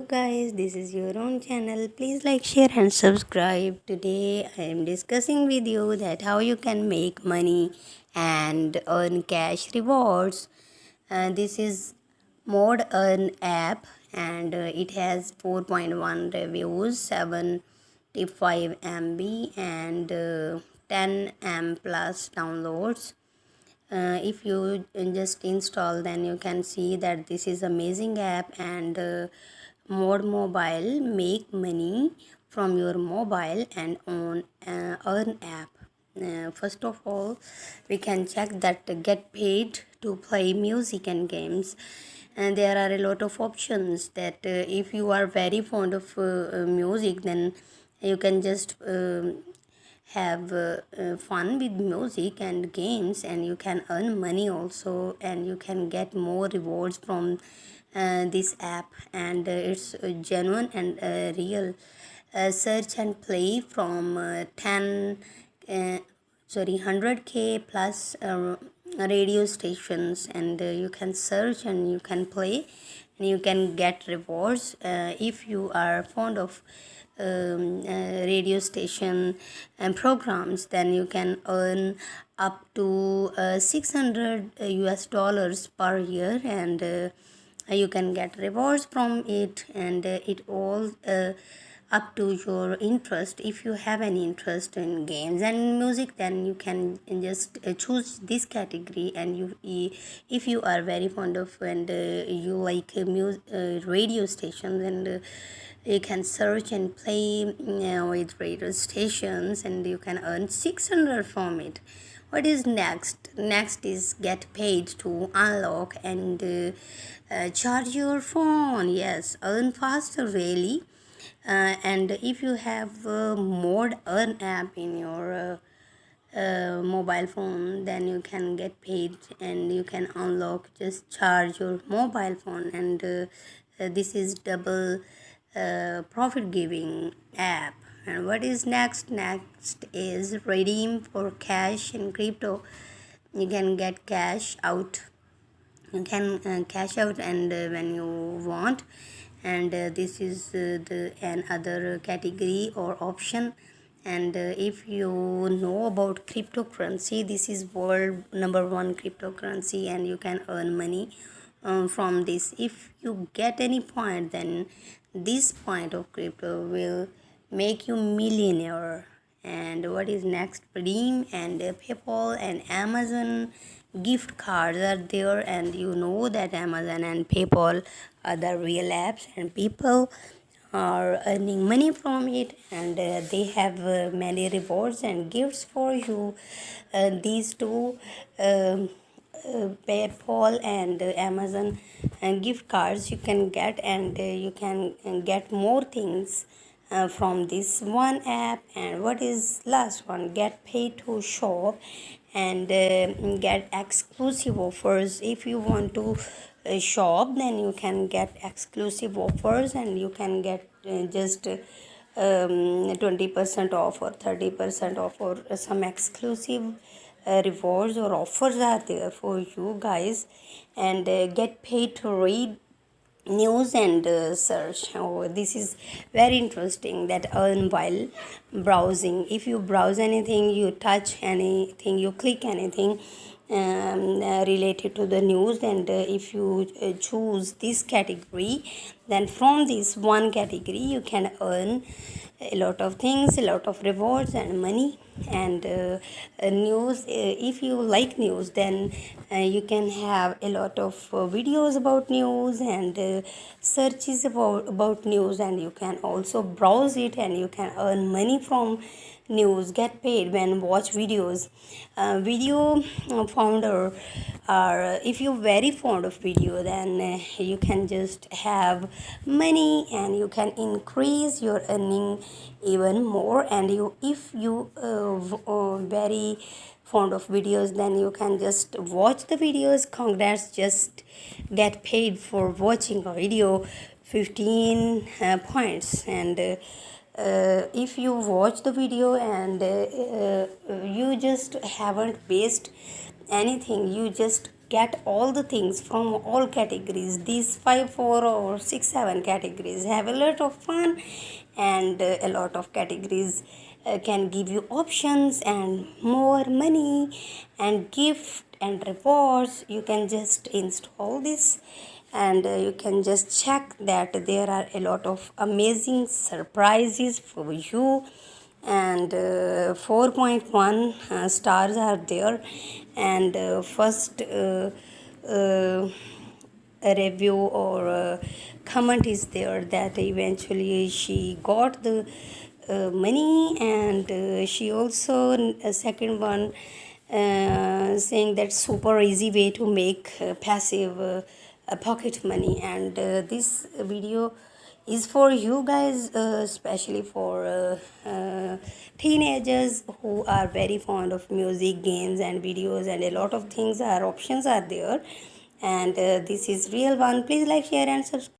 Guys, this is your own channel. Please like, share and subscribe. Today I am discussing with you that how you can make money and earn cash rewards. This is Mod Earn app, and it has 4.1 reviews, 75 MB and 10 M plus downloads. If you just install, then you can see that this is amazing app. And Mod Mobile, make money from your mobile and on earn app. First of all, we can check that get paid to play music and games, and there are a lot of options that if you are very fond of music, then you can just have fun with music and games, and you can earn money also, and you can get more rewards from this app. And it's genuine and real. Search and play from 100k plus radio stations, and you can search and you can play and you can get rewards. If you are fond of radio station and programs, then you can earn up to 600 US dollars per year, and you can get rewards from it. And it all up to your interest. If you have any interest in games and music, then you can just choose this category. And if you are very fond of and you like radio stations, and you can search and play with radio stations, and you can earn 600 from it. What is next? Next is get paid to unlock and charge your phone. Yes, earn faster, really. And if you have Mod Earn app in your mobile phone, then you can get paid and you can unlock, just charge your mobile phone. And this is double profit giving app. And what is next is redeem for cash and crypto. You can get cash out, you can cash out and when you want. And this is the another category or option. And if you know about cryptocurrency, this is world number one cryptocurrency, and you can earn money from this. If you get any point, then this point of crypto will make you millionaire. And what is next? Redeem and PayPal and Amazon gift cards are there, and you know that Amazon and PayPal are the real apps, and people are earning money from it. And they have many rewards and gifts for you. These two PayPal and Amazon gift cards you can get, and you can get more things from this one app. And what is last one? Get paid to shop and get exclusive offers. If you want to shop, then you can get exclusive offers, and you can get just 20% off or 30% off, or some exclusive rewards or offers are there for you guys. And get paid to read news and search. Oh, this is very interesting, that earn while browsing. If you browse anything, you touch anything, you click anything related to the news, and if you choose this category, then from this one category you can earn a lot of things, a lot of rewards and money. And news, if you like news, then you can have a lot of videos about news and searches about news, and you can also browse it, and you can earn money from news. Get paid when watch videos. Video founder are, if you're very fond of video, then you can just have money, and you can increase your earning even more. And you, if you very fond of videos, then you can just watch the videos. Congrats, just get paid for watching a video, 15 points. And if you watch the video and you just haven't based anything, you just get all the things from all categories. These 5 4 or 6 7 categories have a lot of fun, and a lot of categories can give you options and more money and gift and rewards. You can just install this, and you can just check that there are a lot of amazing surprises for you. And 4.1 stars are there, and first a review or a comment is there that eventually she got the money. And she also a second one saying that super easy way to make passive pocket money. And this video is for you guys, especially for teenagers who are very fond of music, games and videos, and a lot of things are options are there. And this is real one. Please like, share and subscribe.